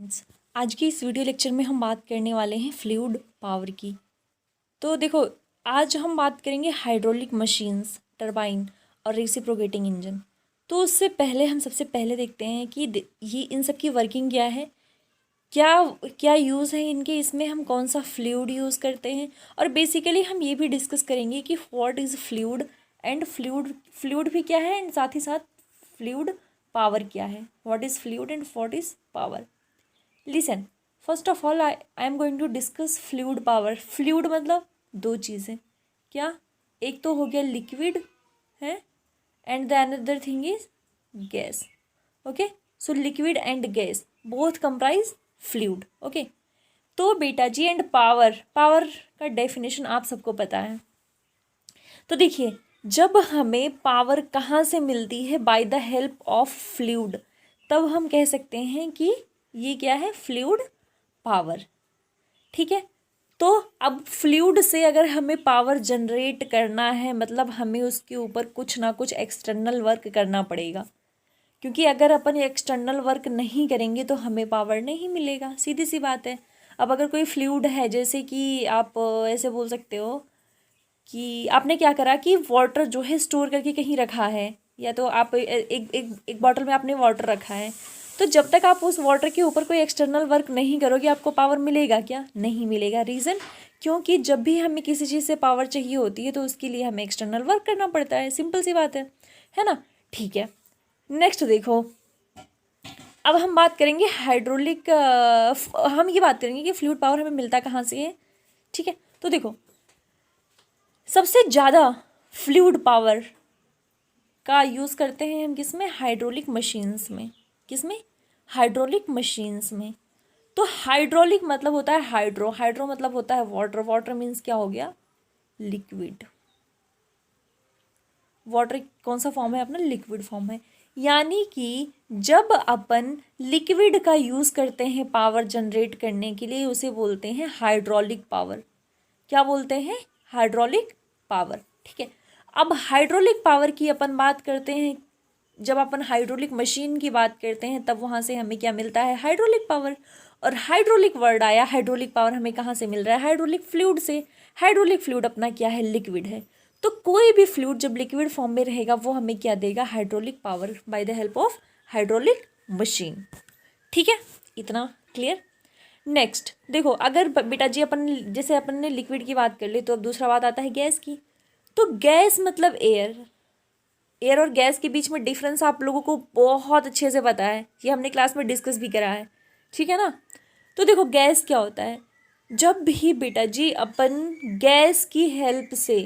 आज की इस वीडियो लेक्चर में हम बात करने वाले हैं फ्लूइड पावर की। तो देखो, आज हम बात करेंगे हाइड्रोलिक मशीन्स, टरबाइन और रेसिप्रोकेटिंग इंजन। तो उससे पहले हम सबसे पहले देखते हैं कि ये इन सब की वर्किंग क्या है, क्या क्या यूज़ है इनके, इसमें हम कौन सा फ्लूइड यूज़ करते हैं, और बेसिकली हम ये भी डिस्कस करेंगे कि what is fluid and fluid भी क्या है, एंड साथ ही साथ फ्लूइड पावर क्या है, what is fluid and what is power. Listen, first of all I am going to discuss fluid power. Fluid मतलब दो चीज़ें, क्या, एक तो हो गया लिक्विड है and the another thing is gas. Okay, so liquid and gas both comprise fluid. Okay, तो बेटा जी, एंड पावर, पावर का डेफिनेशन आप सबको पता है। तो देखिए, जब हमें पावर कहाँ से मिलती है, by the help of fluid, तब हम कह सकते हैं कि ये क्या है, फ्लूइड पावर। ठीक है, तो अब फ्लूइड से अगर हमें पावर जनरेट करना है, मतलब हमें उसके ऊपर कुछ ना कुछ एक्सटर्नल वर्क करना पड़ेगा, क्योंकि अगर अपन एक्सटर्नल वर्क नहीं करेंगे तो हमें पावर नहीं मिलेगा, सीधी सी बात है। अब अगर कोई फ्लूइड है, जैसे कि आप ऐसे बोल सकते हो कि आपने क्या करा कि वाटर जो है स्टोर करके कहीं रखा है, या तो आप एक बॉटल में आपने वाटर रखा है, तो जब तक आप उस वाटर के ऊपर कोई एक्सटर्नल वर्क नहीं करोगे, आपको पावर मिलेगा क्या? नहीं मिलेगा। रीज़न, क्योंकि जब भी हमें किसी चीज़ से पावर चाहिए होती है तो उसके लिए हमें एक्सटर्नल वर्क करना पड़ता है, सिंपल सी बात है ना। ठीक है, नेक्स्ट देखो, अब हम बात करेंगे हाइड्रोलिक, हम ये बात करेंगे कि फ्लूइड पावर हमें मिलता कहाँ से है। ठीक है, तो देखो, सबसे ज़्यादा फ्लूइड पावर का यूज़ करते हैं हम किस में, हाइड्रोलिक मशीन्स में। किस में? हाइड्रोलिक मशीन्स में। तो हाइड्रोलिक मतलब होता है हाइड्रो, हाइड्रो मतलब होता है वाटर, वाटर मीन्स क्या हो गया, लिक्विड। वाटर कौन सा फॉर्म है अपना, लिक्विड फॉर्म है। यानी कि जब अपन लिक्विड का यूज़ करते हैं पावर जनरेट करने के लिए, उसे बोलते हैं हाइड्रोलिक पावर। क्या बोलते हैं? Hydraulic power. ठीक है, अब हाइड्रोलिक पावर की अपन बात करते हैं, जब अपन हाइड्रोलिक मशीन की बात करते हैं तब वहाँ से हमें क्या मिलता है, हाइड्रोलिक पावर। और हाइड्रोलिक वर्ड आया, हाइड्रोलिक पावर हमें कहाँ से मिल रहा है, हाइड्रोलिक फ्लूइड से। हाइड्रोलिक फ्लूइड अपना क्या है, लिक्विड है। तो कोई भी फ्लूइड जब लिक्विड फॉर्म में रहेगा वो हमें क्या देगा, hydraulic power, bye the help of hydraulic machine. ठीक है, इतना क्लियर। नेक्स्ट देखो, अगर बेटा जी अपन जैसे अपन ने लिक्विड की बात कर ली, तो अब दूसरा बात आता है गैस की। तो गैस मतलब एयर। एयर और गैस के बीच में डिफरेंस आप लोगों को बहुत अच्छे से पता है, ये हमने क्लास में डिस्कस भी करा है। ठीक है ना। तो देखो, गैस क्या होता है, जब भी बेटा जी अपन गैस की हेल्प से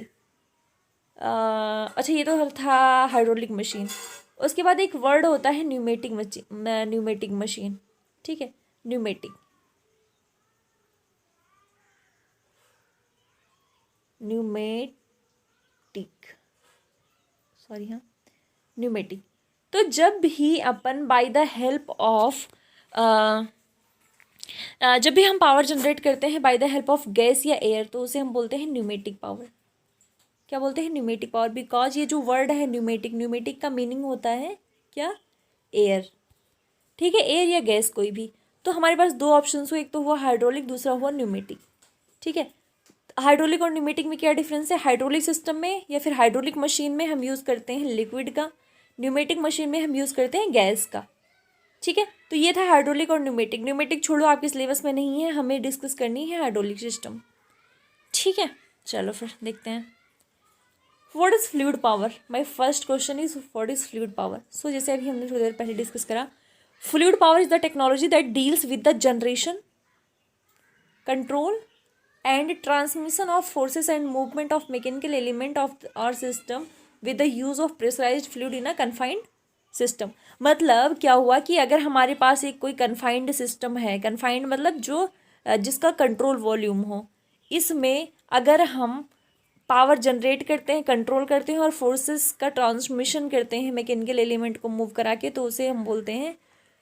अच्छा, ये तो था हाइड्रोलिक मशीन। उसके बाद एक वर्ड होता है न्यूमेटिक मशीन, न्यूमेटिक मशीन। ठीक है, न्यूमेटिक, न्यूमेटिक, सॉरी, हाँ, न्यूमेटिक। तो जब भी अपन बाय द हेल्प ऑफ जब भी हम पावर जनरेट करते हैं by the help of gas या एयर, तो उसे हम बोलते हैं न्यूमेटिक पावर। क्या बोलते हैं, न्यूमेटिक पावर। बिकॉज ये जो वर्ड है न्यूमेटिक, न्यूमेटिक का मीनिंग होता है क्या, एयर। ठीक है, एयर या गैस कोई भी। तो हमारे पास दो ऑप्शन हुए, एक तो हुआ हाइड्रोलिक, दूसरा हुआ न्यूमेटिक। ठीक है, हाइड्रोलिक और न्यूमेटिक में क्या डिफरेंस है, हाइड्रोलिक सिस्टम में या फिर हाइड्रोलिक मशीन में हम यूज़ करते हैं लिक्विड का, न्यूमेटिक मशीन में हम यूज़ करते हैं गैस का। ठीक है, तो ये था हाइड्रोलिक और न्यूमेटिक। न्यूमेटिक छोड़ो, आपके सिलेबस में नहीं है, हमें डिस्कस करनी है हाइड्रोलिक सिस्टम। ठीक है, चलो फिर देखते हैं। What is fluid power, my first question is what is fluid power. So जैसे अभी हमने थोड़ी देर पहले डिस्कस करा, fluid power is the technology that deals with the generation, control and transmission of forces and movement of mechanical element of our system with the use of pressurized fluid in a confined system। मतलब क्या हुआ कि अगर हमारे पास एक कोई confined system है, confined मतलब जो जिसका कंट्रोल वॉल्यूम हो, इसमें अगर हम पावर जनरेट करते हैं, कंट्रोल करते हैं और फोर्सेस का ट्रांसमिशन करते हैं मैकेनिकल एलिमेंट को मूव करा के, तो उसे हम बोलते हैं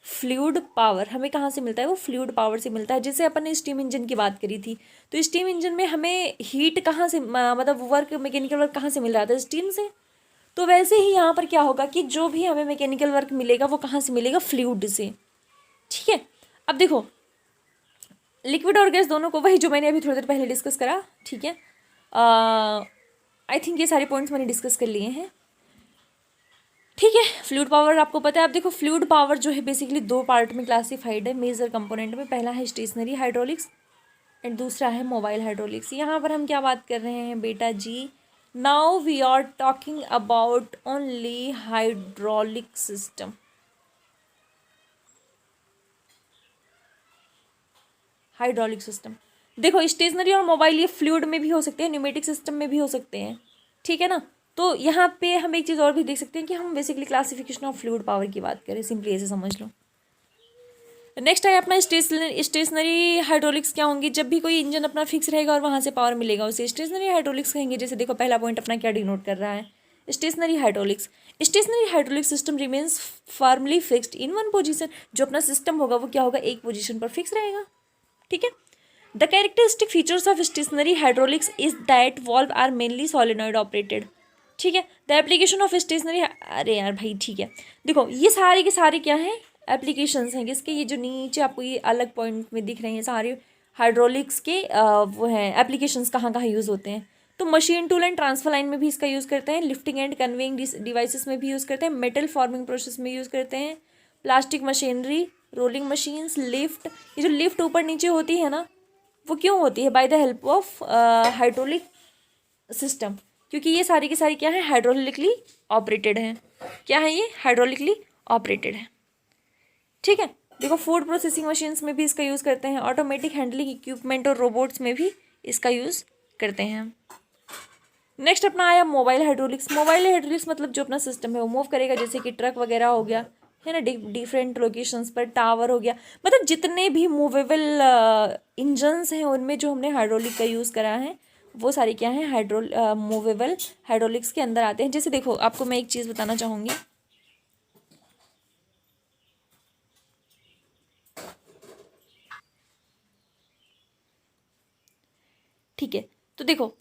फ्लूइड पावर। हमें कहाँ से मिलता है, वो फ्लूइड पावर से मिलता है। जैसे अपन ने स्टीम इंजन की बात करी थी, तो स्टीम इंजन में हमें हीट कहाँ से, मतलब वर्क, मैकेनिकल वर्क कहाँ से मिल रहा था, स्टीम से। तो वैसे ही यहाँ पर क्या होगा कि जो भी हमें मैकेनिकल वर्क मिलेगा वो कहाँ से मिलेगा, फ्लूइड से। ठीक है, अब देखो लिक्विड और गैस दोनों को, वही जो मैंने अभी थोड़ी देर पहले डिस्कस करा, ठीक है। आई थिंक ये सारे पॉइंट्स मैंने डिस्कस कर लिए हैं, ठीक है। फ्लूइड पावर आपको पता है। अब देखो फ्लूइड पावर जो है बेसिकली दो पार्ट में क्लासिफाइड है मेजर कंपोनेंट में। पहला है स्टेशनरी हाइड्रोलिक्स एंड दूसरा है मोबाइल हाइड्रोलिक्स। यहाँ पर हम क्या बात कर रहे हैं बेटा जी, now we are talking about only hydraulic system. Hydraulic system देखो स्टेशनरी और मोबाइल ये फ्लूइड में भी हो सकते हैं, न्यूमेटिक सिस्टम में भी हो सकते हैं, ठीक है ना। तो यहाँ पे हम एक चीज़ और भी देख सकते हैं कि हम basically classification of fluid power की बात करें, सिंपली ऐसे समझ लो। नेक्स्ट है अपना स्टेशनरी हाइड्रोलिक्स क्या होंगी, जब भी कोई इंजन अपना फिक्स रहेगा और वहाँ से पावर मिलेगा उसे स्टेशनरी हाइड्रोलिक्स कहेंगे। जैसे देखो पहला पॉइंट अपना क्या डिनोट कर रहा है, stationary hydraulics. Stationary hydraulic system remains firmly fixed in one position. जो अपना सिस्टम होगा वो क्या होगा, एक पोजीशन पर फिक्स रहेगा, ठीक है। The characteristic features of stationary hydraulics is that valve are mainly solenoid operated, ठीक है। द एप्लीकेशन ऑफ स्टेशनरी, अरे यार भाई ठीक है, देखो ये सारे के सारे क्या हैं, एप्लीकेशंस हैं किसके, ये जो नीचे आपको ये अलग पॉइंट में दिख रहे हैं सारे हाइड्रोलिक्स के वो हैं एप्लीकेशंस, कहाँ कहाँ यूज़ होते हैं। तो machine tool and transfer line में भी इसका यूज़ करते हैं, लिफ्टिंग एंड कन्वेइंग डिवाइसेस में भी यूज़ करते हैं, मेटल फॉर्मिंग प्रोसेस में यूज़ करते हैं, plastic machinery, rolling machines, lift. ये जो लिफ्ट ऊपर नीचे होती है ना, वो क्यों होती है, by the help of hydraulic system, क्योंकि ये सारी की सारी क्या है, हाइड्रोलिकली ऑपरेटेड हैं। क्या है ये, हाइड्रोलिकली ऑपरेटेड है, ठीक है। देखो फूड प्रोसेसिंग मशीन्स में भी इसका यूज़ करते हैं, ऑटोमेटिक हैंडलिंग इक्विपमेंट और रोबोट्स में भी इसका यूज़ करते हैं। नेक्स्ट अपना आया मोबाइल हाइड्रोलिक्स। मोबाइल हाइड्रोलिक्स मतलब जो अपना सिस्टम है वो मूव करेगा, जैसे कि ट्रक वगैरह हो गया है ना, डिफरेंट लोकेशंस पर, टावर हो गया, मतलब जितने भी मूवेबल इंजन्स हैं उनमें जो हमने हाइड्रोलिक का यूज़ करा है वो सारे क्या हैं, मूवेबल हाइड्रोलिक्स के अंदर आते हैं। जैसे देखो आपको मैं एक चीज़ बताना चाहूँगी, ठीक है। तो देखो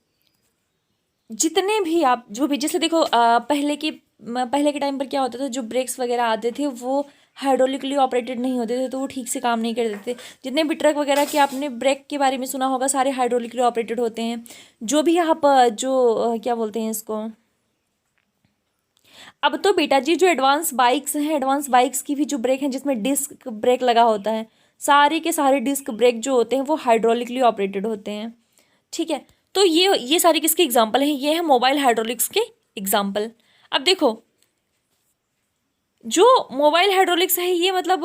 जितने भी आप जो भी, जैसे देखो पहले के टाइम पर क्या होता था, जो ब्रेक्स वगैरह आते थे वो हाइड्रोलिकली ऑपरेटेड नहीं होते थे, तो वो ठीक से काम नहीं करते थे। जितने भी ट्रक वगैरह के आपने ब्रेक के बारे में सुना होगा, सारे हाइड्रोलिकली ऑपरेटेड होते हैं। जो भी आप क्या बोलते हैं इसको, अब तो बेटा जी जो एडवांस बाइक्स हैं, एडवांस बाइक्स की भी जो ब्रेक हैं जिसमें डिस्क ब्रेक लगा होता है, सारे के सारे डिस्क ब्रेक जो होते हैं वो हाइड्रोलिकली ऑपरेटेड होते हैं, ठीक है। तो ये सारे किसके एग्जाम्पल हैं, ये है मोबाइल हाइड्रोलिक्स के एग्जाम्पल। अब देखो जो मोबाइल हाइड्रोलिक्स है ये मतलब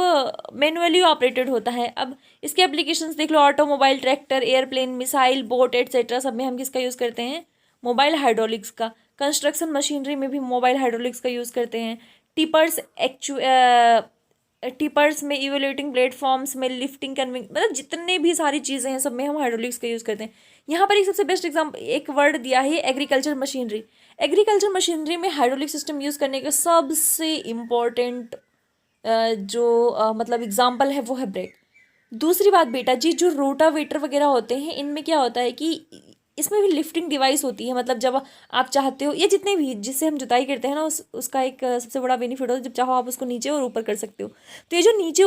मैनुअली ऑपरेटेड होता है। अब इसके एप्लीकेशंस देख लो, automobile, tractor, airplane, missile, boat etcetera, सब में हम किसका यूज़ करते हैं, मोबाइल हाइड्रोलिक्स का। कंस्ट्रक्शन मशीनरी में भी मोबाइल हाइड्रोलिक्स का यूज़ करते हैं। टिपर्स टिपर्स में, इवोल्यूटिंग प्लेटफॉर्म्स में, लिफ्टिंग कन्विंग, मतलब जितने भी सारी चीज़ें हैं सब में हम हाइड्रोलिक्स का यूज़ करते हैं। यहाँ पर एक सबसे बेस्ट एग्जाम्पल एक वर्ड दिया है, एग्रीकल्चर मशीनरी। एग्रीकल्चर मशीनरी में हाइड्रोलिक सिस्टम यूज़ करने का सबसे इम्पोर्टेंट जो मतलब एग्जाम्पल है वो है ब्रेक। दूसरी बात बेटा जी जो रोटावेटर वगैरह होते हैं इनमें क्या होता है कि इसमें भी लिफ्टिंग डिवाइस होती है, मतलब जब आप चाहते हो, ये जितने भी जिससे हम जुताई करते हैं ना उसका एक सबसे बड़ा बेनिफिट होता है, जब चाहो आप उसको नीचे और ऊपर कर सकते हो। तो ये जो नीचे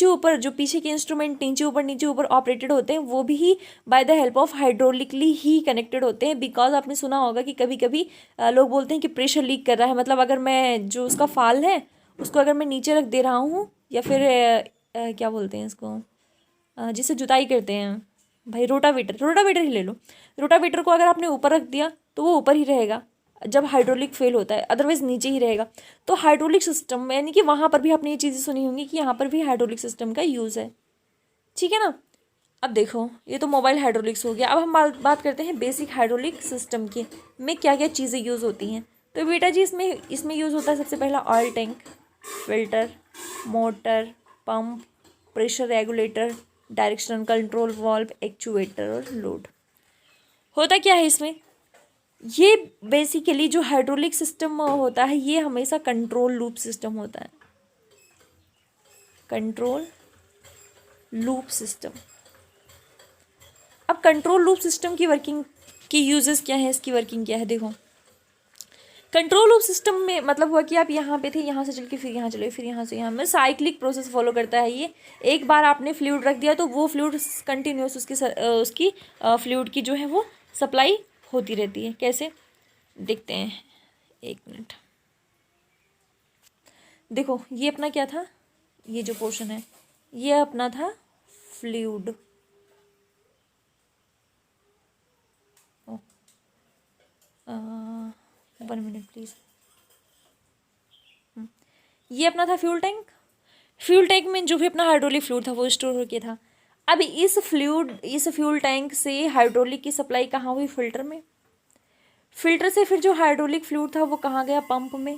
ऊपर जो पीछे के इंस्ट्रूमेंट नीचे ऊपर ऑपरेटेड होते हैं वो भी bye the help of hydraulically he connected होते हैं। बिकॉज आपने सुना होगा कि कभी कभी लोग बोलते हैं कि प्रेशर लीक कर रहा है, मतलब अगर मैं जो उसका फाल है उसको अगर मैं नीचे रख दे रहा हूँ, या फिर क्या बोलते हैं इसको, जिससे जुताई करते हैं भाई, रोटावेटर ही ले लो। रोटावेटर को अगर आपने ऊपर रख दिया तो वो ऊपर ही रहेगा जब हाइड्रोलिक फेल होता है, अदरवाइज नीचे ही रहेगा। तो हाइड्रोलिक सिस्टम यानी कि वहाँ पर भी आपने ये चीज़ें सुनी होंगी कि यहाँ पर भी हाइड्रोलिक सिस्टम का यूज़ है, ठीक है ना। अब देखो ये तो मोबाइल हाइड्रोलिक्स हो गया। अब हम बात करते हैं बेसिक हाइड्रोलिक सिस्टम की, में क्या क्या चीज़ें यूज़ होती हैं। तो बेटा जी इसमें यूज़ होता है सबसे पहला oil tank, filter, motor, pump, pressure regulator, directional control valve, actuator और लोड। होता क्या है इसमें, ये बेसिकली जो हाइड्रोलिक सिस्टम होता है ये हमेशा कंट्रोल लूप सिस्टम होता है, कंट्रोल लूप सिस्टम। अब कंट्रोल लूप सिस्टम की वर्किंग की यूजेस क्या है, इसकी वर्किंग क्या है, देखो कंट्रोल लूप सिस्टम में मतलब हुआ कि आप यहाँ पे थे, यहाँ से चल के फिर यहाँ चले, फिर यहाँ से यहाँ में साइक्लिक प्रोसेस फॉलो करता है ये। एक बार आपने फ्लूइड रख दिया तो वो फ्लूइड कंटिन्यूस उसकी फ्लूइड की जो है वो सप्लाई होती रहती है। कैसे देखते हैं, एक मिनट। देखो ये अपना क्या था, ये जो पोर्शन है ये अपना था फ्लूइड। 1 minute please. ये अपना था फ्यूल टैंक। फ्यूल टैंक में जो भी अपना हाइड्रोलिक फ्लूइड था वो स्टोर हो गया था। अब इस फ्यूल टैंक से हाइड्रोलिक की सप्लाई कहाँ हुई, फिल्टर में। फिल्टर से फिर जो हाइड्रोलिक फ्लूइड था वो कहाँ गया, पंप में।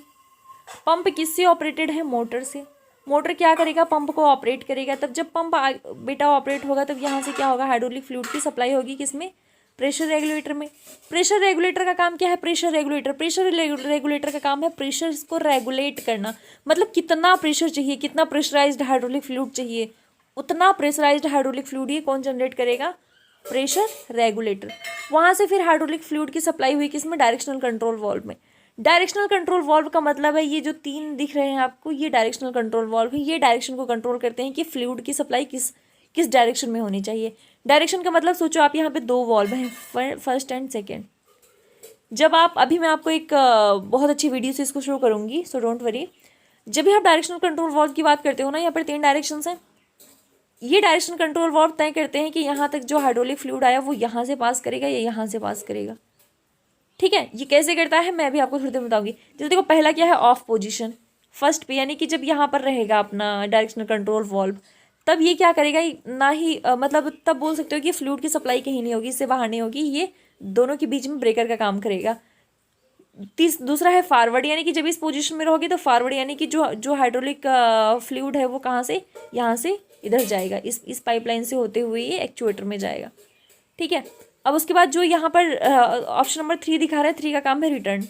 पंप किससे ऑपरेटेड है, मोटर से। मोटर क्या करेगा, पंप को ऑपरेट करेगा। तब जब पंप बेटा ऑपरेट होगा तब यहाँ से क्या होगा, हाइड्रोलिक फ्लूइड की सप्लाई होगी किसमें, प्रेशर रेगुलेटर में। प्रेशर रेगुलेटर का काम क्या है, प्रेशर रेगुलेटर का काम है प्रेशर को रेगुलेट करना। मतलब कितना प्रेशर चाहिए, कितना प्रेशराइज्ड हाइड्रोलिक फ्लूइड चाहिए, उतना प्रेशराइज्ड हाइड्रोलिक फ्लूइड ये कौन जनरेट करेगा, प्रेशर रेगुलेटर। वहाँ से फिर हाइड्रोलिक फ्लूइड की सप्लाई हुई किसमें, डायरेक्शनल कंट्रोल वाल्व में। डायरेक्शनल कंट्रोल वाल्व का मतलब है ये जो 3 दिख रहे हैं आपको, ये डायरेक्शनल कंट्रोल वाल्व है। ये डायरेक्शन को कंट्रोल करते हैं कि फ्लूइड की सप्लाई किस डायरेक्शन में होनी चाहिए। डायरेक्शन का मतलब सोचो आप, यहाँ पे 2 वाल्व हैं, फर्स्ट एंड सेकेंड। जब आप अभी मैं आपको एक बहुत अच्छी वीडियो से इसको शो करूँगी, सो डोंट वरी। जब भी आप डायरेक्शनल कंट्रोल वाल्व की बात करते हो ना, यहाँ पर 3 डायरेक्शंस हैं। ये डायरेक्शन कंट्रोल वाल्व तय करते हैं कि यहाँ तक जो हाइड्रोलिक फ्लूइड आया वो यहाँ से पास करेगा या यहाँ से पास करेगा। ठीक है, ये कैसे करता है मैं भी आपको थोड़ी देर में बताऊंगी। जैसे देखो पहला क्या है, ऑफ पोजीशन फर्स्ट पे, यानी कि जब यहाँ पर रहेगा अपना डायरेक्शनल कंट्रोल वाल्व तब ये क्या करेगा ना ही मतलब तब बोल सकते हो कि फ्लूइड की सप्लाई कहीं नहीं होगी, इससे बाहर नहीं होगी, ये दोनों के बीच में ब्रेकर का काम करेगा। दूसरा है फॉरवर्ड, यानी कि जब इस पोजीशन में रहोगे तो फॉरवर्ड, यानी कि जो हाइड्रोलिक फ्लूइड है वो कहाँ से, यहाँ से इधर जाएगा, इस पाइपलाइन से होते हुए ये एक्चुएटर में जाएगा। ठीक है, अब उसके बाद जो यहाँ पर ऑप्शन नंबर 3 दिखा रहा है, 3 का काम है रिटर्न।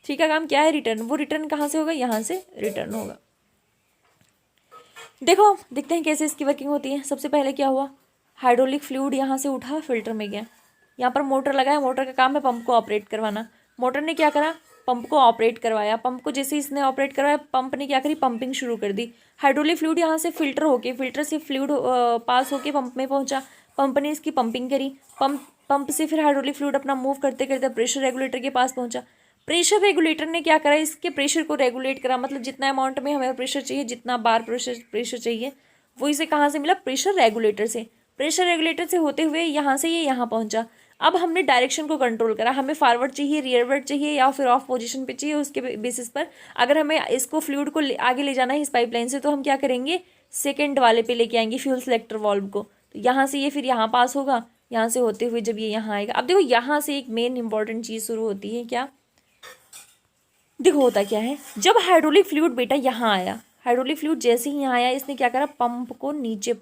3 का काम क्या है, रिटर्न। वो रिटर्न कहाँ से होगा, यहाँ से रिटर्न होगा। देखो देखते हैं कैसे इसकी वर्किंग होती है। सबसे पहले क्या हुआ, हाइड्रोलिक फ्लूइड यहाँ से उठा फिल्टर में गया, यहाँ पर मोटर लगाया, मोटर का काम है पंप को ऑपरेट करवाना। मोटर ने क्या करा, पंप को ऑपरेट करवाया। पंप को जैसे इसने ऑपरेट करवाया, पंप ने क्या करी, पंपिंग शुरू कर दी। हाइड्रोलिक फ्लूइड यहाँ से फिल्टर से फ्लूइड पास होके पंप में पहुंचा। पंप ने इसकी पंपिंग करी। पंप से फिर हाइड्रोलिक फ्लूइड अपना मूव करते करते प्रेशर रेगुलेटर के पास पहुंचा। प्रेशर रेगुलेटर ने क्या करा, इसके प्रेशर को रेगुलेट करा। मतलब जितना अमाउंट में हमें प्रेशर चाहिए, जितना बार प्रेशर चाहिए, वो इसे कहाँ से मिला, प्रेशर रेगुलेटर से। प्रेशर रेगुलेटर से होते हुए यहाँ से ये यहाँ पहुँचा। अब हमने डायरेक्शन को कंट्रोल करा, हमें फॉरवर्ड चाहिए, रियरवर्ड चाहिए या फिर ऑफ पोजीशन पे चाहिए। उसके बेसिस पर अगर हमें इसको फ्लूइड को आगे ले जाना है इस पाइपलाइन से, तो हम क्या करेंगे, सेकंड वाले पे लेके आएंगे फ्यूल सिलेक्टर वाल्व को। तो यहाँ से ये फिर यहाँ पास होगा, यहाँ से होते हुए जब ये यहाँ आएगा। अब देखो यहाँ से एक मेन इंपॉर्टेंट चीज़ शुरू होती है, क्या, देखो होता क्या है, जब हाइड्रोलिक फ्लूइड बेटा यहाँ आया, हाइड्रोलिक फ्लूइड जैसे ही यहाँ आया, इसने क्या करा, पंप को नीचे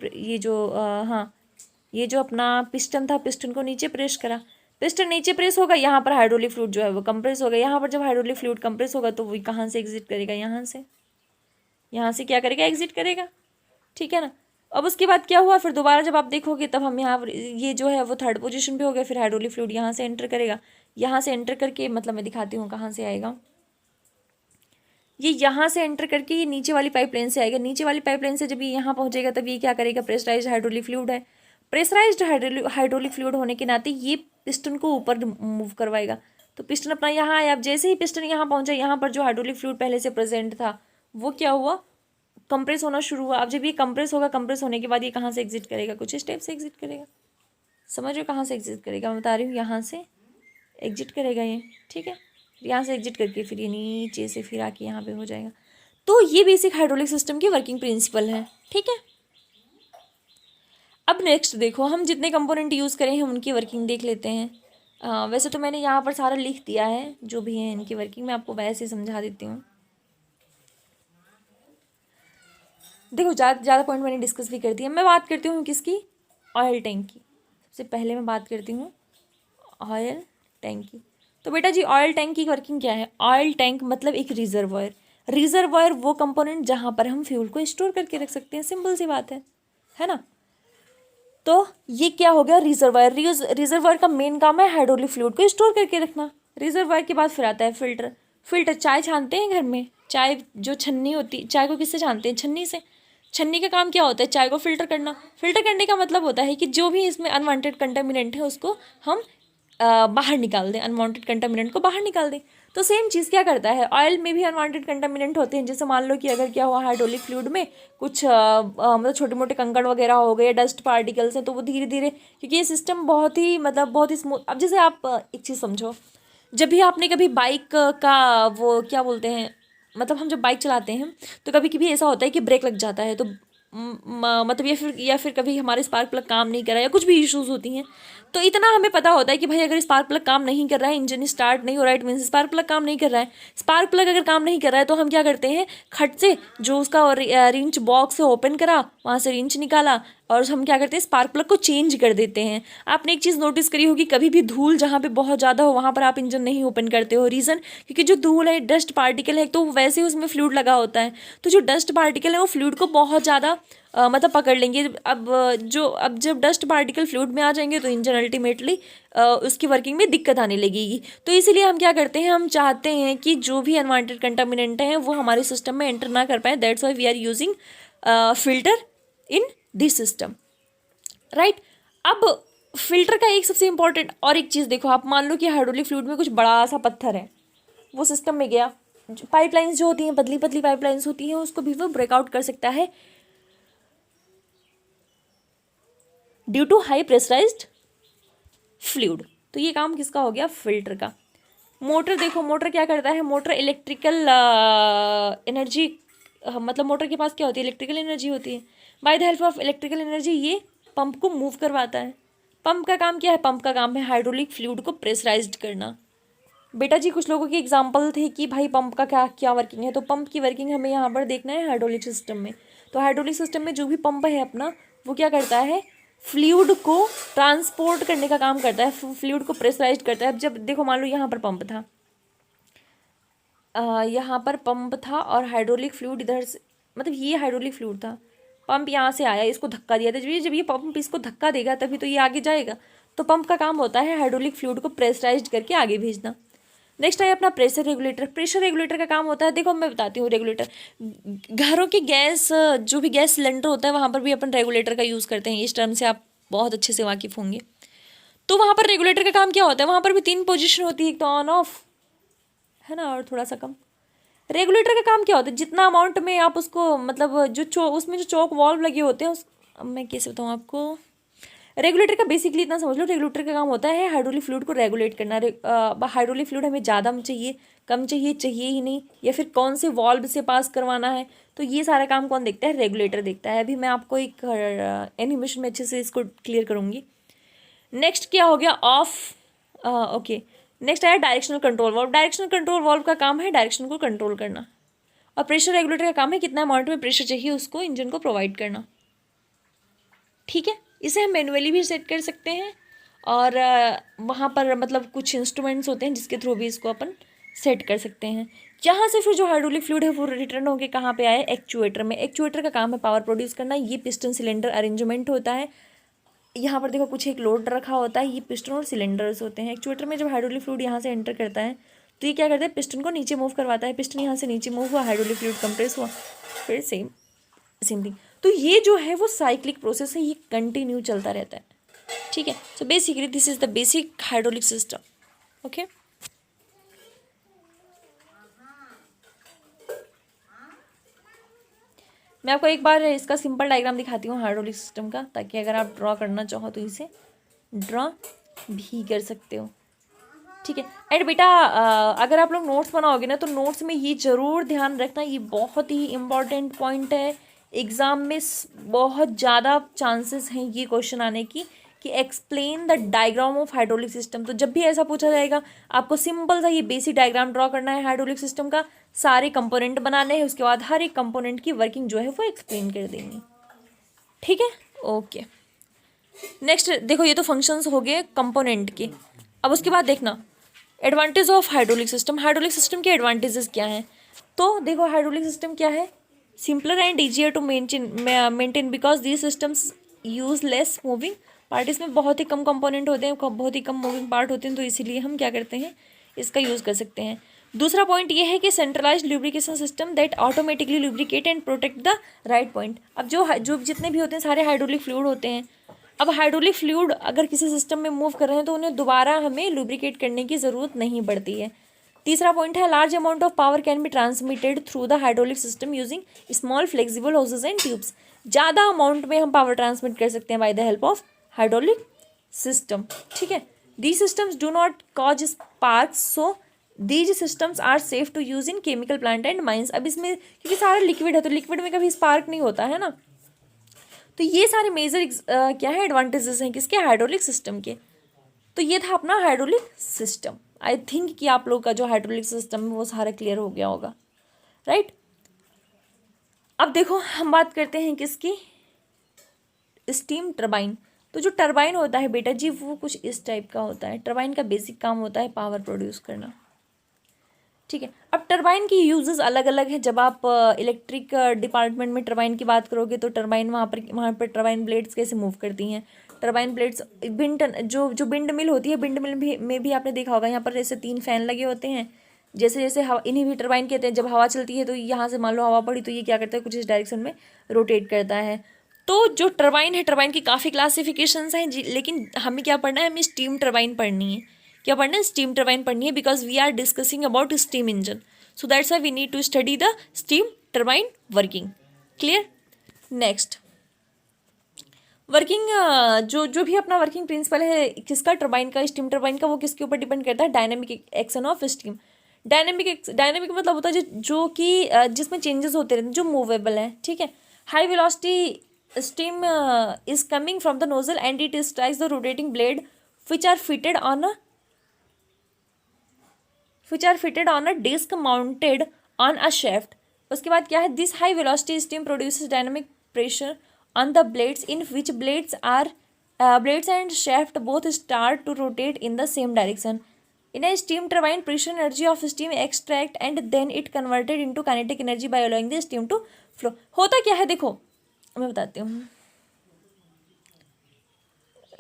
ये जो अपना पिस्टन था, पिस्टन को नीचे प्रेस करा। पिस्टन नीचे प्रेस होगा, यहाँ पर हाइड्रोलिक फ्लूइड जो है वो कंप्रेस होगा। यहाँ पर जब हाइड्रोलिक फ्लूइड कंप्रेस होगा तो वो कहाँ से एग्जिट करेगा, यहाँ से क्या करेगा, एग्जिट करेगा। ठीक है ना। अब उसके बाद क्या हुआ, फिर दोबारा जब आप देखोगे तब हम यहाँ पर ये जो है वो थर्ड पोजीशन पे हो गया। फिर हाइड्रोलिक फ्लूइड यहाँ से एंटर करेगा, यहाँ से एंटर करके, मतलब मैं दिखाती हूँ कहाँ से आएगा, ये यहाँ से एंटर करके ये नीचे वाली पाइपलाइन से आएगा। नीचे वाली पाइपलाइन से जब ये यहाँ पहुँचेगा तब ये क्या करेगा, प्रेशराइज्ड हाइड्रोलिक फ्लूइड है। प्रेशराइज्ड हाइड्रोलिक फ्लूइड होने के नाते ये पिस्टन को ऊपर मूव करवाएगा। तो पिस्टन अपना यहाँ आया। अब जैसे ही पिस्टन यहाँ पहुँचा, यहाँ पर जो हाइड्रोलिक फ्लूइड पहले से प्रेजेंट था वो क्या हुआ, कंप्रेस होना शुरू हुआ। अब जब ये कंप्रेस होगा, कंप्रेस होने के बाद ये कहाँ से एग्जिट करेगा, कुछ स्टेप से एग्जिट करेगा। समझ लो कहाँ से एग्जिट करेगा, मैं बता रही हूँ, यहाँ से एग्जिट करेगा ये। ठीक है, यहाँ से एग्जिट करके फिर ये नीचे से फिर आके यहाँ पे हो जाएगा। तो ये बेसिक हाइड्रोलिक सिस्टम की वर्किंग प्रिंसिपल है। ठीक है, अब नेक्स्ट देखो, हम जितने कंपोनेंट यूज़ करें हैं उनकी वर्किंग देख लेते हैं। वैसे तो मैंने यहाँ पर सारा लिख दिया है जो भी है इनकी वर्किंग, मैं आपको वैसे ही समझा देती हूँ। देखो ज़्यादा पॉइंट मैंने डिस्कस भी कर दिया। मैं बात करती हूँ किसकी, ऑयल टैंक की। सबसे पहले मैं बात करती हूँ ऑयल टैंक की। तो बेटा जी ऑयल टैंक की वर्किंग क्या है, ऑयल टैंक मतलब एक रिजर्वायर। रिजर्वायर वो कंपोनेंट जहाँ पर हम फ्यूल को स्टोर करके रख सकते हैं, सिंपल सी बात है ना। तो ये क्या हो गया, रिजर्वायर। रिजर्वायर का मेन काम है हाइड्रोलिक फ्लूइड को स्टोर करके रखना। रिजर्वायर के बाद फिर आता है फिल्टर। फिल्टर, चाय छानते हैं घर में, चाय जो छन्नी होती, चाय को किससे छानते हैं? छन्नी से। छन्नी का काम क्या होता है? चाय को फिल्टर करना। फिल्टर करने का मतलब होता है कि जो भी इसमें अनवांटेड कंटामिनेंट है उसको हम बाहर निकाल दें, अनवांटेड कंटामिनेंट को बाहर निकाल दें। तो सेम चीज़ क्या करता है, ऑयल में भी अनवांटेड कंटामिनेंट होते हैं। जैसे मान लो कि अगर क्या हुआ, हाइड्रोलिक फ्लूइड में कुछ मतलब छोटे मोटे कंकड़ वगैरह हो गए, डस्ट पार्टिकल्स हैं, तो वो धीरे धीरे, क्योंकि ये सिस्टम बहुत ही मतलब बहुत ही स्मूथ। अब जैसे आप एक चीज़ समझो, जब भी आपने कभी बाइक का वो क्या बोलते हैं, मतलब हम जब बाइक चलाते हैं तो कभी कभी ऐसा होता है कि ब्रेक लग जाता है, तो मतलब या फिर कभी हमारे स्पार्क प्लग काम नहीं कर रहा है या कुछ भी इश्यूज होती हैं, तो इतना हमें पता होता है कि भाई अगर स्पार्क प्लग काम नहीं कर रहा है, इंजन स्टार्ट नहीं हो रहा है, इट मीन्स स्पार्क प्लग काम नहीं कर रहा है। स्पार्क प्लग अगर काम नहीं कर रहा है तो हम क्या करते हैं, खट से जो उसका रिंच बॉक्स है ओपन करा, वहाँ से रिंच निकाला और हम क्या करते हैं, स्पार्क प्लग को चेंज कर देते हैं। आपने एक चीज़ नोटिस करी होगी, कभी भी धूल जहाँ पे बहुत ज़्यादा हो वहाँ पर आप इंजन नहीं ओपन करते हो। रीज़न, क्योंकि जो धूल है, डस्ट पार्टिकल है, तो वैसे ही उसमें फ्लूइड लगा होता है, तो जो डस्ट पार्टिकल है वो फ्लूइड को बहुत ज़्यादा मतलब पकड़ लेंगे। अब जब डस्ट पार्टिकल फ्लूइड में आ जाएंगे तो इंजन अल्टीमेटली उसकी वर्किंग में दिक्कत आने लगेगी। तो इसीलिए हम क्या करते हैं, हम चाहते हैं कि जो भी अनवांटेड कंटामिनेंट हैं वो हमारे सिस्टम में एंटर ना कर पाए। That's why we are using filter in this system, right. अब फिल्टर का एक सबसे इंपॉर्टेंट और एक चीज़ देखो, आप मान लो कि हाइड्रोलिक फ्लूइड में कुछ बड़ा सा पत्थर है, वो सिस्टम में गया, पाइपलाइंस जो होती हैं, पतली पतली पाइपलाइंस होती हैं, उसको भी वो ब्रेकआउट कर सकता है due to high pressurized fluid. तो ये काम किसका हो गया? फिल्टर का। मोटर देखो, मोटर क्या करता है, मोटर इलेक्ट्रिकल एनर्जी, मतलब मोटर के पास क्या होती है, इलेक्ट्रिकल एनर्जी होती है। By the help of electrical energy ये पंप को मूव करवाता है। पंप का काम क्या है? पंप का काम है हाइड्रोलिक फ्लूइड को प्रेशराइज्ड करना। बेटा जी, कुछ लोगों की एग्जांपल थे कि भाई पंप का क्या क्या वर्किंग है, तो पंप की वर्किंग हमें यहाँ पर देखना है हाइड्रोलिक सिस्टम में। तो हाइड्रोलिक सिस्टम में जो भी पंप है अपना, वो क्या करता है, फ्लूइड को ट्रांसपोर्ट करने का काम करता है, फ्लूइड को प्रेशराइज करता है। अब जब देखो, मान लो यहाँ पर पंप था, यहाँ पर पंप था और हाइड्रोलिक फ्लूइड इधर से, मतलब ये हाइड्रोलिक फ्लूइड था, पंप यहाँ से आया, इसको धक्का दिया था। जब ये पंप इसको धक्का देगा तभी तो ये आगे जाएगा। तो पंप का काम होता है हाइड्रोलिक फ्लूइड को प्रेशराइज करके आगे भेजना। नेक्स्ट है अपना प्रेशर रेगुलेटर। प्रेशर रेगुलेटर का काम होता है, देखो मैं बताती हूँ, रेगुलेटर घरों की गैस, जो भी गैस सिलेंडर होता है वहाँ पर भी अपन रेगुलेटर का यूज़ करते हैं। इस टर्म से आप बहुत अच्छे से वाकिफ़ होंगे। तो वहाँ पर रेगुलेटर का काम क्या होता है, वहाँ पर भी 3 पोजीशन होती है, एक तो ऑन ऑफ है ना, और थोड़ा सा कम। रेगुलेटर का काम क्या होता है, जितना अमाउंट में आप उसको, मतलब उसमें जो चौक वॉल्व लगे होते हैं अब मैं कैसे बताऊँ आपको। रेगुलेटर का बेसिकली इतना समझ लो, रेगुलेटर का काम होता है हाइड्रोलिक फ्लूइड को रेगुलेट करना। हाइड्रोलिक फ्लूइड हमें ज़्यादा चाहिए, कम चाहिए, चाहिए ही नहीं, या फिर कौन से वॉल्व से पास करवाना है, तो ये सारा काम कौन देखता है? रेगुलेटर देखता है। अभी मैं आपको एक एनिमेशन में अच्छे से इसको क्लियर करूँगी। नेक्स्ट क्या हो गया? Of, okay. नेक्स्ट आया directional control valve. Directional control valve का काम है डायरेक्शन को कंट्रोल करना, और प्रेशर रेगुलेटर का काम है कितना अमाउंट में प्रेशर चाहिए उसको इंजन को प्रोवाइड करना। ठीक है, इसे हम मैनुअली भी सेट कर सकते हैं, और वहाँ पर मतलब कुछ इंस्ट्रूमेंट्स होते हैं जिसके थ्रू भी इसको अपन सेट कर सकते हैं। यहाँ से फिर जो हाइड्रोलिक फ्लूइड है वो रिटर्न होकर कहाँ पे आए? एक्चुएटर में। एक्चुएटर का काम है पावर प्रोड्यूस करना। ये पिस्टन सिलेंडर अरेंजमेंट होता है। यहाँ पर देखो कुछ एक लोड रखा होता है, ये पिस्टन और सिलेंडर्स होते हैं। एक्चुएटर में जब हाइड्रोलिक फ्लूइड यहाँ से एंटर करता है तो ये क्या करता है? पिस्टन को नीचे मूव करवाता है। पिस्टन यहाँ से नीचे मूव हुआ, हाइड्रोलिक फ्लूइड कंप्रेस हुआ, फिर सेम थिंग। तो ये जो है वो साइक्लिक प्रोसेस है, ये कंटिन्यू चलता रहता है। ठीक है, so basically this is the basic hydraulic system. Okay, मैं आपको एक बार इसका सिंपल डायग्राम दिखाती हूँ हाइड्रोलिक सिस्टम का, ताकि अगर आप ड्रॉ करना चाहो तो इसे ड्रॉ भी कर सकते हो। ठीक है, एंड बेटा अगर आप लोग नोट्स बनाओगे ना, तो नोट्स में ये ज़रूर ध्यान रखना, ये बहुत ही इम्पॉर्टेंट पॉइंट है। एग्ज़ाम में बहुत ज़्यादा चांसेस हैं ये क्वेश्चन आने की, कि explain the diagram of hydraulic system. तो जब भी ऐसा पूछा जाएगा, आपको सिंपल सा ये बेसिक डायग्राम ड्रॉ करना है हाइड्रोलिक सिस्टम का, सारे कंपोनेंट बनाने हैं, उसके बाद हर एक कंपोनेंट की वर्किंग जो है वो एक्सप्लेन कर देंगे। ठीक है, ओके। नेक्स्ट देखो, ये तो फंक्शंस हो गए कंपोनेंट के। अब उसके बाद देखना advantage of hydraulic system. Hydraulic system के एडवांटेजेस क्या हैं? तो देखो हाइड्रोलिक सिस्टम क्या है? Simpler and easier to maintain because these systems use less moving part. इसमें बहुत ही कम कंपोनेंट होते हैं, बहुत ही कम मूविंग पार्ट होते हैं, तो इसीलिए हम क्या करते हैं, इसका यूज़ कर सकते हैं। दूसरा पॉइंट ये है कि centralised lubrication system that automatically lubricate and protect the right point. अब जो जितने भी होते हैं सारे हाइड्रोलिक फ्लूइड होते हैं। अब हाइड्रोलिक फ्लूइड अगर किसी सिस्टम में मूव कर रहे हैं तो उन्हें दोबारा हमें लुब्रिकेट करने की ज़रूरत नहीं पड़ती है। तीसरा पॉइंट है large amount of power can be transmitted through the hydraulic system using small flexible hoses and tubes. ज़्यादा अमाउंट में हम पावर ट्रांसमिट कर सकते हैं by the help of hydraulic system. ठीक है, these systems do not cause sparks, so these systems are safe to use in chemical plant and mines. अब इसमें क्योंकि सारा लिक्विड है तो लिक्विड में कभी स्पार्क नहीं होता है ना। तो ये सारे मेजर क्या है एडवांटेजेस हैं किसके, हाइड्रोलिक सिस्टम के। तो ये था अपना हाइड्रोलिक सिस्टम। आई थिंक कि आप लोग का जो हाइड्रोलिक सिस्टम है वो सारा क्लियर हो गया होगा, राइट। अब देखो हम बात करते हैं किसकी, स्टीम टरबाइन। तो जो टरबाइन होता है बेटा जी वो कुछ इस टाइप का होता है। टरबाइन का बेसिक काम होता है पावर प्रोड्यूस करना। ठीक है, अब टरबाइन की यूजेस अलग अलग है। जब आप इलेक्ट्रिक डिपार्टमेंट में टरबाइन की बात करोगे तो टरबाइन वहाँ पर टरबाइन ब्लेड्स कैसे मूव करती हैं। टरबाइन ब्लेड्स जो बिंड मिल होती है, बिंड मिल में भी आपने देखा होगा यहाँ पर जैसे 3 फैन लगे होते हैं। जैसे जैसे हवा, इन्हीं भी टरबाइन कहते हैं। जब हवा चलती है तो यहाँ से मान लो हवा पड़ी तो ये क्या करता है, कुछ इस डायरेक्शन में रोटेट करता है। तो जो टरबाइन है, टरबाइन की काफ़ी क्लासिफिकेशंस हैं जी, लेकिन हमें क्या पढ़ना है, हमें स्टीम टरबाइन पढ़नी है। क्या पढ़ना है, स्टीम टरबाइन पढ़नी है, because we are discussing about steam engine, so that's why we need to study the steam turbine working. Clear. Next working, जो भी अपना वर्किंग प्रिंसिपल है किसका, टरबाइन का, स्टीम टरबाइन का, वो किसके ऊपर डिपेंड करता है, dynamic action of steam. Dynamic मतलब होता है जो कि जिसमें चेंजेस होते रहते हैं, जो मूवेबल है। ठीक है, high velocity steam is coming from the nozzle and it strikes the rotating blade which are fitted on a disc mounted on a shaft। उसके बाद क्या है, this high velocity steam produces dynamic pressure on the blades in which blades and shaft both start to rotate in the same direction। In a steam turbine, pressure energy of steam extract and then it converted into kinetic energy by allowing the steam to flow। होता क्या है देखो मैं बताती हूँ।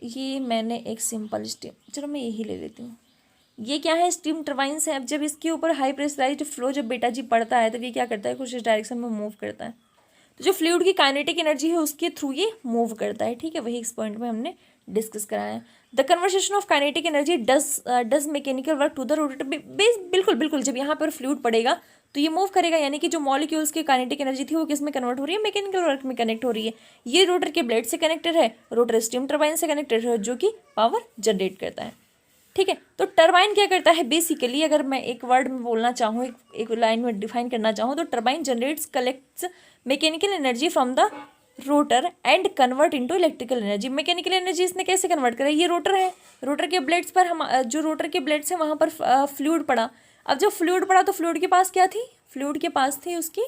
ये मैंने एक सिंपल स्टीम, चलो मैं यही ले लेती हूँ। ये क्या है, स्टीम टरबाइन है। अब जब इसके ऊपर हाई प्रेशराइज्ड फ्लो जब बेटा जी पड़ता है तब ये क्या करता है, कुछ इस डायरेक्शन में मूव करता है। तो जो फ्लूइड की काइनेटिक एनर्जी है उसके थ्रू ये मूव करता है। ठीक है, वही इस पॉइंट में हमने डिस्कस कराया है। The conversation of kinetic energy does mechanical work to the rotator. बिल्कुल बिल्कुल, जब यहाँ पर फ्लूइड पड़ेगा तो ये मूव करेगा, यानी कि जो मॉलिक्यूल्स की काइनेटिक एनर्जी थी वो किस में कन्वर्ट हो रही है, मैकेनिकल वर्क में कनेक्ट हो रही है। ये रोटर के ब्लेड से कनेक्टेड है, रोटर स्टीम टरबाइन से कनेक्टेड है जो कि पावर जनरेट करता है। ठीक है, तो टरबाइन क्या करता है बेसिकली, अगर मैं एक वर्ड में बोलना चाहूँ, एक लाइन में डिफाइन करना चाहूँ, तो turbine generates collects mechanical energy from the rotor and convert into electrical energy. Mechanical energy इसने कैसे कन्वर्ट करा, ये रोटर है, रोटर के ब्लेड्स पर हम जो रोटर के ब्लेड्स हैं वहाँ पर फ्लूइड पड़ा। अब जब फ्लूइड पड़ा तो फ्लूइड के पास क्या थी, फ्लूइड के पास थी उसकी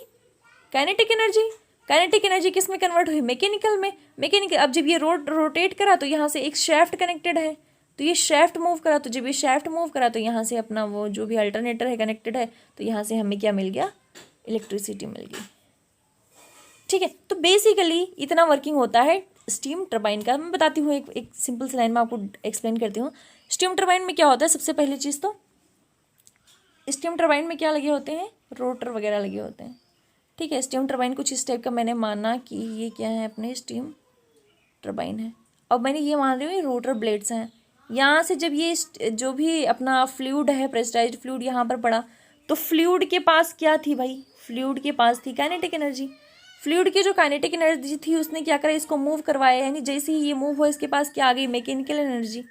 काइनेटिक एनर्जी। काइनेटिक एनर्जी किस में कन्वर्ट हुई, मैकेनिकल में। मैकेनिकल, अब जब ये रोटेट करा तो यहाँ से एक शैफ्ट कनेक्टेड है, तो ये शैफ्ट मूव करा, तो जब ये शैफ्ट मूव करा तो यहाँ से अपना वो जो भी अल्टरनेटर है कनेक्टेड है, तो यहाँ से हमें क्या मिल गया, इलेक्ट्रिसिटी मिल गई। ठीक है, तो बेसिकली इतना वर्किंग होता है स्टीम टरबाइन का। मैं बताती हूँ एक सिंपल सी लाइन में आपको एक्सप्लेन करती हूँ। स्टीम टरबाइन में क्या होता है, सबसे पहली चीज़ तो स्टीम टरबाइन में क्या लगे होते हैं, रोटर वगैरह लगे होते हैं। ठीक है, स्टीम टरबाइन कुछ इस टाइप का मैंने माना कि ये क्या है, अपने स्टीम टरबाइन है। अब मैंने ये मान रही हूँ ये रोटर ब्लेड्स हैं। यहाँ से जब ये जो भी अपना फ्लूइड है, प्रेशराइज्ड फ्लूइड यहाँ पर पड़ा, तो फ्लूइड के पास क्या थी भाई, फ्लूइड के पास थी काइनेटिक एनर्जी। फ्लूइड की जो काइनेटिक एनर्जी थी उसने क्या करा, इसको मूव करवाया, यानी जैसे ही ये मूव हुआ इसके पास क्या आ गई, मैकेनिकल एनर्जी।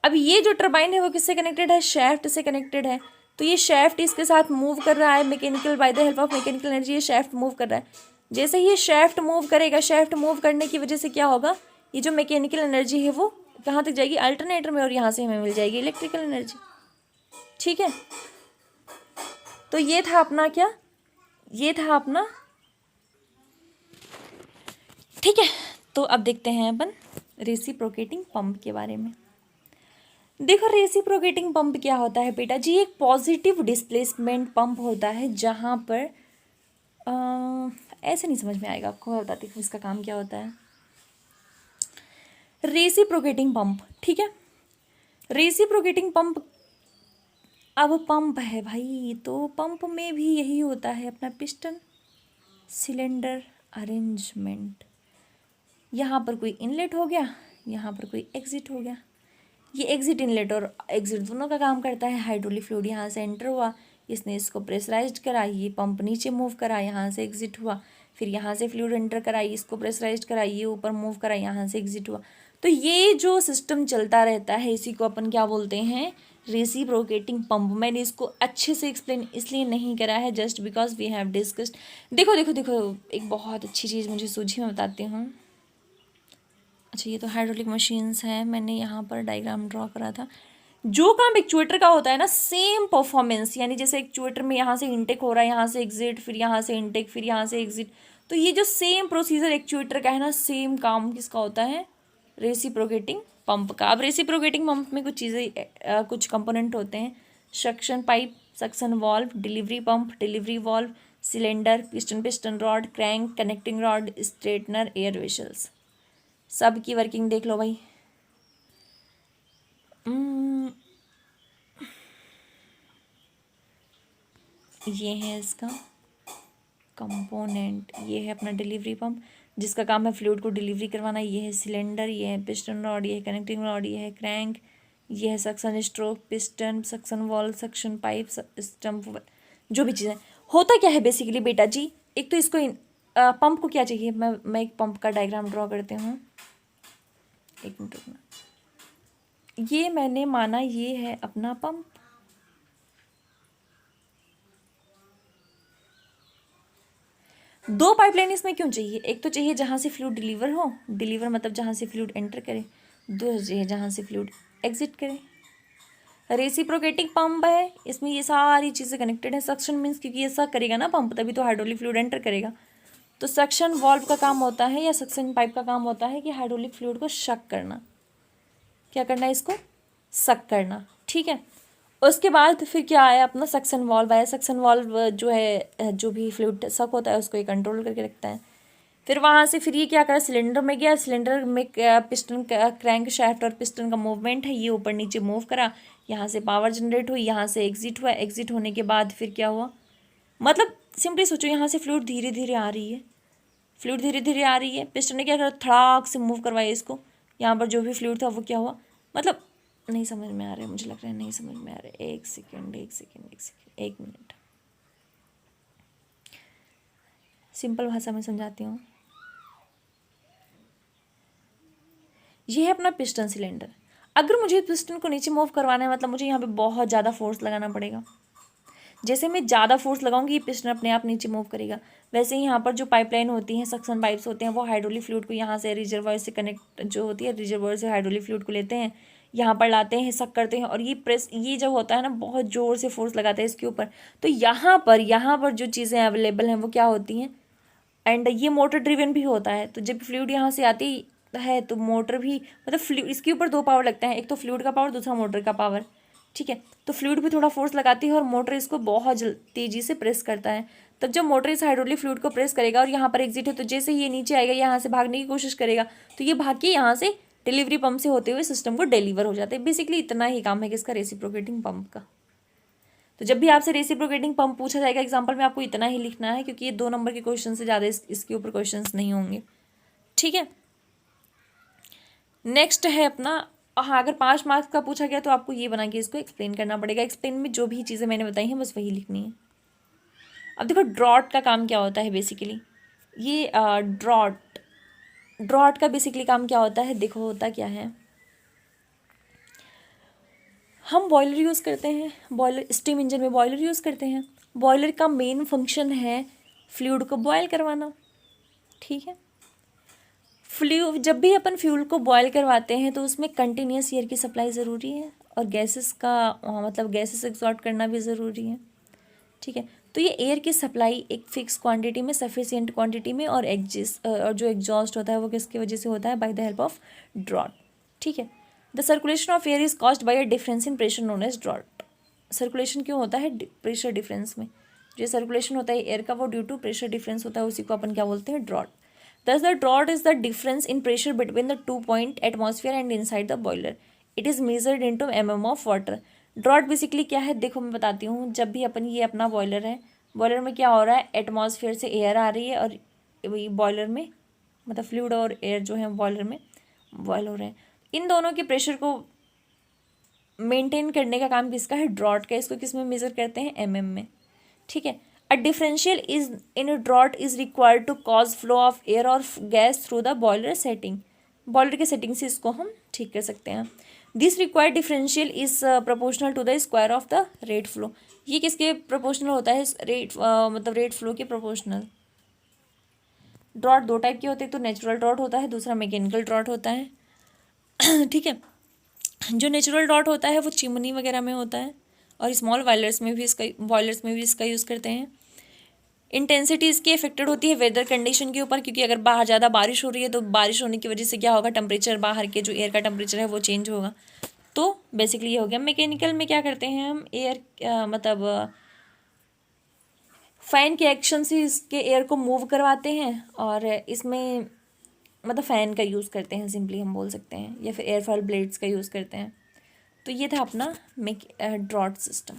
अब ये जो टरबाइन है वो किससे कनेक्टेड है, शैफ्ट से कनेक्टेड है। तो ये शैफ्ट इसके साथ मूव कर रहा है, mechanical bye the help of mechanical energy ये शैफ्ट मूव कर रहा है। जैसे ही ये शैफ्ट मूव करेगा, शैफ्ट मूव करने की वजह से क्या होगा, ये जो मैकेनिकल एनर्जी है वो कहाँ तक जाएगी, अल्टरनेटर में, और यहाँ से हमें मिल जाएगी इलेक्ट्रिकल एनर्जी। ठीक है, तो ये था अपना क्या, ये था अपना। ठीक है, तो अब देखते हैं अपन रेसिप्रोकेटिंग पंप के बारे में। देखो रेसिप्रोकेटिंग पंप क्या होता है बेटा जी, एक पॉजिटिव डिस्प्लेसमेंट पंप होता है जहाँ पर ऐसे नहीं समझ में आएगा आपको, मैं बताती हूँ इसका काम क्या होता है। रेसिप्रोकेटिंग पंप, ठीक है, रेसिप्रोकेटिंग पंप अब पंप है भाई, तो पंप में भी यही होता है अपना पिस्टन सिलेंडर अरेंजमेंट। यहाँ पर कोई इनलेट हो गया, यहाँ पर कोई एग्जिट हो गया। ये एग्जिट इनलेट और एग्जिट दोनों का काम करता है। हाइड्रोलिक फ्लूइड यहाँ से एंटर हुआ, इसने इसको प्रेशराइज्ड करा, ये पंप नीचे मूव करा, यहाँ से एग्जिट हुआ। फिर यहाँ से फ्लूइड एंटर करा, इसको प्रेशराइज्ड करा, ये ऊपर मूव करा, यहाँ से एग्जिट हुआ। तो ये जो सिस्टम चलता रहता है इसी को अपन क्या बोलते हैं, रेसिप्रोकेटिंग पंप। मैंने इसको अच्छे से एक्सप्लेन इसलिए नहीं करा है just because we have discussed. देखो देखो देखो, एक बहुत अच्छी चीज़ मुझे सूझी, मैं बताती हूँ। अच्छा, ये तो हाइड्रोलिक मशीन्स हैं, मैंने यहाँ पर डायग्राम ड्रॉ करा था। जो काम एक्चुएटर का होता है ना, सेम परफॉर्मेंस, यानी जैसे एक्चुएटर में यहाँ से इनटेक हो रहा है, यहाँ से एग्जिट, फिर यहाँ से इनटेक, फिर यहाँ से एग्जिट, तो ये जो सेम प्रोसीजर एक्चुएटर का है ना, सेम काम किसका होता है, रेसिप्रोकेटिंग पंप का। अब रेसिप्रोकेटिंग पंप में कुछ चीज़ें कुछ कंपोनेंट होते हैं, suction pipe, suction valve, delivery pump, delivery valve, cylinder, piston, piston rod, crank, connecting rod, straightener, air vessels. सब की वर्किंग देख लो भाई। ये है इसका कंपोनेंट, ये है अपना डिलीवरी पंप जिसका काम है फ्लूइड को डिलीवरी करवाना। ये है सिलेंडर, ये है पिस्टन रॉड, ये है कनेक्टिंग रॉड, ये है क्रैंक, ये है suction stroke, piston, suction valve, suction pipe, stump, जो भी चीज़ें। होता क्या है बेसिकली बेटा जी, एक तो इसको पंप को क्या चाहिए, मैं एक पंप का डायग्राम ड्रॉ करती हूँ, एक मिनट रुकना। ये मैंने माना ये है अपना पंप, दो पाइपलाइन इसमें क्यों चाहिए, एक तो चाहिए जहाँ से फ्लूइड डिलीवर हो, डिलीवर मतलब जहाँ से फ्लूइड एंटर करे, दूसरा चाहिए जहाँ से फ्लूइड एग्जिट करे। रेसिप्रोकेटिंग पंप है, इसमें ये सारी चीज़ें कनेक्टेड है। सक्शन मीन्स क्योंकि ये सक करेगा ना पंप, तभी तो हाइड्रोलिक फ्लूइड एंटर करेगा। तो सक्शन वाल्व का काम होता है या सक्शन पाइप का काम होता है कि हाइड्रोलिक फ्लूइड को शक करना, क्या करना है, इसको सक करना, ठीक है। उसके बाद फिर क्या आया, अपना सक्शन वाल्व आया। सक्शन वाल्व जो है, जो भी फ्लूइड सक होता है उसको ये कंट्रोल करके रखता है। फिर वहाँ से फिर ये क्या करा, सिलेंडर में गया, सिलेंडर में पिस्टन क्रैंक शाफ्ट और पिस्टन का मूवमेंट है, ये ऊपर नीचे मूव करा, यहाँ से पावर जनरेट हुई, यहाँ से एग्जिट हुआ, एग्जिट होने के बाद फिर क्या हुआ, मतलब सिंपली सोचो, यहाँ से फ्लूइड धीरे धीरे आ रही है, फ्लूइड धीरे धीरे आ रही है, पिस्टन ने क्या करा, थड़ाक से मूव करवाया इसको, यहाँ पर जो भी फ्लूइड था वो क्या हुआ, मतलब नहीं समझ में आ रहा है, मुझे लग रहा है नहीं समझ में आ रहा है। एक सेकेंड, एक मिनट, सिंपल भाषा में समझाती हूँ। ये है अपना पिस्टन सिलेंडर। अगर मुझे पिस्टन को नीचे मूव करवाना है, मतलब मुझे यहाँ पे बहुत ज़्यादा फोर्स लगाना पड़ेगा। जैसे मैं ज़्यादा फोर्स लगाऊंगी, ये पिस्टन अपने आप नीचे मूव करेगा। वैसे ही यहाँ पर जो पाइपलाइन होती हैं, सक्शन पाइप्स होते हैं, वो हाइड्रोलिक फ्लूइड को यहाँ से रिजर्वायर से कनेक्ट जो होती है, रिजर्वायर से हाइड्रोलिक फ्लूइड को लेते हैं, यहाँ पर लाते हैं, सक करते हैं, और ये प्रेस, ये जब होता है ना, बहुत ज़ोर से फोर्स लगाते हैं इसके ऊपर। तो यहाँ पर जो चीज़ें अवेलेबल हैं वो क्या होती हैं, एंड ये मोटर ड्रिवन भी होता है। तो जब फ्लूइड यहाँ से आती है तो मोटर भी, मतलब फ्लूइड, इसके ऊपर दो पावर लगता है, एक तो फ्लूइड का पावर, दूसरा मोटर का पावर, ठीक है। तो फ्लूइड भी थोड़ा फोर्स लगाती है और मोटर इसको बहुत तेज़ी से प्रेस करता है। तब जब मोटर इस हाइड्रोलिक फ्लूइड को प्रेस करेगा और यहाँ पर एग्जिट है, तो जैसे ये नीचे आएगा, यहाँ से भागने की कोशिश करेगा, तो ये भाग के यहाँ से डिलीवरी पंप से होते हुए सिस्टम को डिलीवर हो जाता है। बेसिकली इतना ही काम है किसका, रेसिप्रोकेटिंग पंप का। तो जब भी आपसे रेसिप्रोकेटिंग पंप पूछा जाएगा एग्जाम्पल में, आपको इतना ही लिखना है, क्योंकि ये 2 नंबर के क्वेश्चन से ज़्यादा इसके ऊपर क्वेश्चंस नहीं होंगे, ठीक है। नेक्स्ट है अपना, हाँ, अगर 5 मार्क्स का पूछा गया तो आपको ये बना के इसको एक्सप्लेन करना पड़ेगा। एक्सप्लेन में जो भी चीज़ें मैंने बताई हैं बस वही लिखनी है। अब देखो ड्रॉट का काम क्या होता है बेसिकली, ये ड्रॉट का बेसिकली काम क्या होता है, देखो होता क्या है, हम बॉयलर यूज़ करते हैं, बॉयलर स्टीम इंजन में बॉयलर यूज़ करते हैं। बॉयलर का मेन फंक्शन है फ्लूइड को बॉयल करवाना, ठीक है। जब भी अपन फ्यूल को बॉयल करवाते हैं तो उसमें कंटिन्यूस एयर की सप्लाई ज़रूरी है, और गैसेस का मतलब गैसेस एग्जॉर्ट करना भी ज़रूरी है, ठीक है। तो ये एयर की सप्लाई एक फिक्स क्वांटिटी में, सफिशिएंट क्वांटिटी में, और और जो एग्जॉस्ट होता है वो किसकी वजह से होता है, by the help of draught, ठीक है। The circulation of air is caused by a difference in pressure known as draught. सर्कुलेशन क्यों होता है, प्रेशर डिफरेंस में, जो सर्कुलेशन होता है एयर का वो ड्यू टू प्रेशर डिफरेंस होता है, उसी को अपन क्या बोलते हैं, drought. Thus, the draught is the difference in pressure between the 2 point atmosphere and inside the boiler. It is measured into mm of water. Draught basically क्या है, देखो मैं बताती हूँ। जब भी अपन, ये अपना बॉयलर है, बॉयलर में क्या हो रहा है, एटमॉस्फेयर से एयर आ रही है और बॉयलर में मतलब फ्लूइड और एयर जो है बॉयलर में बॉयल हो रहे हैं। इन दोनों के प्रेशर को मेंटेन करने का काम किसका है, ड्रॉट का। इसको किस में मेजर करते हैं, एमएम में, ठीक है। A differential is in a draught is required to cause flow of air और gas through the boiler setting. Boiler के सेटिंग से इसको हम ठीक कर सकते हैं। This required differential is proportional to the square of the rate flow. ये किसके प्रोपोर्शनल होता है, रेट मतलब रेट फ्लो के प्रोपोर्शनल। ड्रॉट दो टाइप के होते हैं, तो नेचुरल ड्रॉट होता है, दूसरा मैकेनिकल ड्रॉट होता है ठीक है। जो नेचुरल ड्रॉट होता है वो चिमनी वगैरह में होता है और स्मॉल बॉयलर्स में भी इसका यूज़ करते हैं। इंटेंसिटी इसकी अफेक्टेड होती है वेदर कंडीशन के ऊपर, क्योंकि अगर बाहर ज़्यादा बारिश हो रही है तो बारिश होने की वजह से क्या होगा, टेम्परेचर बाहर के जो एयर का टेम्परेचर है वो चेंज होगा। तो बेसिकली ये हो गया। मैकेनिकल में क्या करते हैं हम, एयर मतलब फ़ैन के एक्शन से इसके एयर को मूव करवाते हैं और इसमें मतलब फ़ैन का यूज़ करते हैं, सिंपली हम बोल सकते हैं, या फिर एयरफॉयल ब्लेड्स का यूज़ करते हैं। तो ये था अपना ड्रॉट सिस्टम।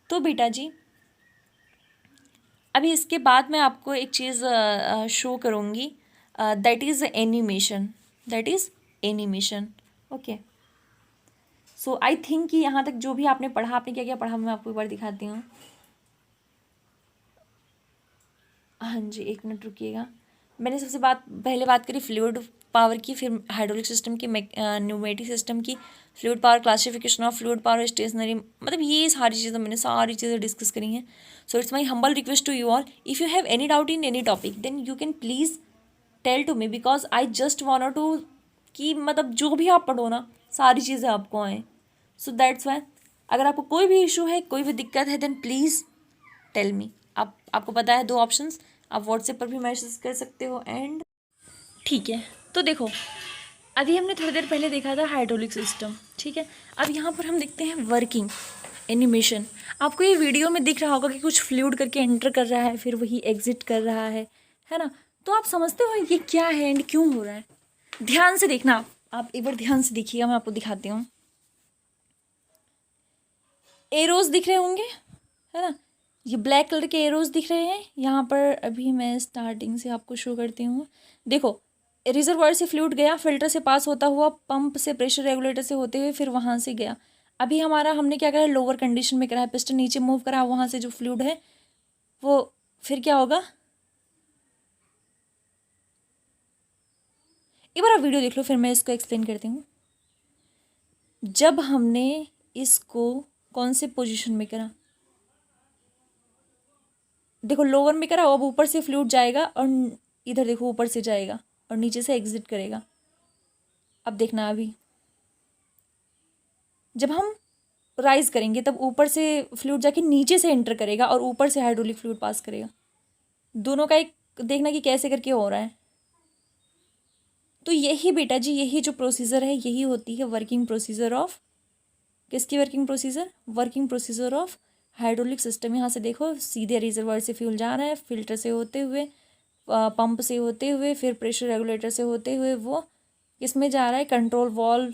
तो बेटा जी अभी इसके बाद मैं आपको एक चीज़ शो करूँगी, that is animation. Okay, so I think कि यहाँ तक जो भी आपने पढ़ा, आपने क्या क्या पढ़ा, मैं आपको एक बार दिखाती हूँ। हाँ जी, एक मिनट रुकिएगा। मैंने सबसे पहले बात करी फ्लूइड पावर की, फिर हाइड्रोलिक सिस्टम की, न्यूमेटिक सिस्टम की, fluid power, classification of fluid power, stationary, मतलब ये सारी चीज़ें डिस्कस करी हैं। So it's my humble request to you all, if you have any doubt in any topic then you can please tell to me, because I just want to कि मतलब जो भी आप पढ़ो ना सारी चीज़ें आपको आएँ। सो दैट्स वाई अगर आपको कोई भी इशू है, कोई भी दिक्कत है, देन प्लीज़ टेल मी। आपको पता है दो ऑप्शंस, आप व्हाट्सएप पर भी मैसेज कर सकते हो एंड ठीक है। तो देखो अभी हमने थोड़ी देर पहले देखा था हाइड्रोलिक सिस्टम, ठीक है। अब यहाँ पर हम देखते हैं वर्किंग एनिमेशन। आपको ये वीडियो में दिख रहा होगा कि कुछ फ्लूइड करके एंटर कर रहा है, फिर वही एग्जिट कर रहा है ना। तो आप समझते हो ये क्या है एंड क्यों हो रहा है। ध्यान से देखना, आप एक बार ध्यान से देखिएगा, मैं आपको दिखाती हूँ। एरोज दिख रहे होंगे, है ना, ये ब्लैक कलर के एरोज दिख रहे हैं यहाँ पर। अभी मैं स्टार्टिंग से आपको शो करती हूँ। देखो रिजर्वायर से फ्लूइड गया, फिल्टर से पास होता हुआ, पंप से, प्रेशर रेगुलेटर से होते हुए, फिर वहाँ से गया। अभी हमने क्या करा, लोअर कंडीशन में करा है, पिस्टन नीचे मूव करा, वहाँ से जो फ्लूइड है वो फिर क्या होगा, एक बार आप वीडियो देख लो फिर मैं इसको एक्सप्लेन करती हूँ। जब हमने इसको कौन से पोजीशन में करा, देखो लोअर में करा, अब ऊपर से फ्लूइड जाएगा और इधर देखो ऊपर से जाएगा और नीचे से एग्जिट करेगा। अब देखना, अभी जब हम राइज करेंगे तब ऊपर से फ्लूइड जाके नीचे से एंटर करेगा और ऊपर से हाइड्रोलिक फ्लूइड पास करेगा। दोनों का एक देखना कि कैसे करके हो रहा है। तो यही बेटा जी, यही जो प्रोसीजर है यही होती है वर्किंग प्रोसीजर ऑफ, किसकी working procedure, working procedure of hydraulic system. यहाँ से देखो सीधे रिजर्वायर से फ्यूल जा रहा है, फिल्टर से होते हुए, पंप से होते हुए, फिर प्रेशर रेगुलेटर से होते हुए वो किसमें जा रहा है, कंट्रोल वॉल्व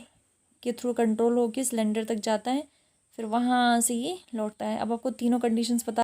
के थ्रू कंट्रोल होकर सिलेंडर तक जाता है, फिर वहाँ से ये लौटता है। अब आपको तीनों कंडीशंस पता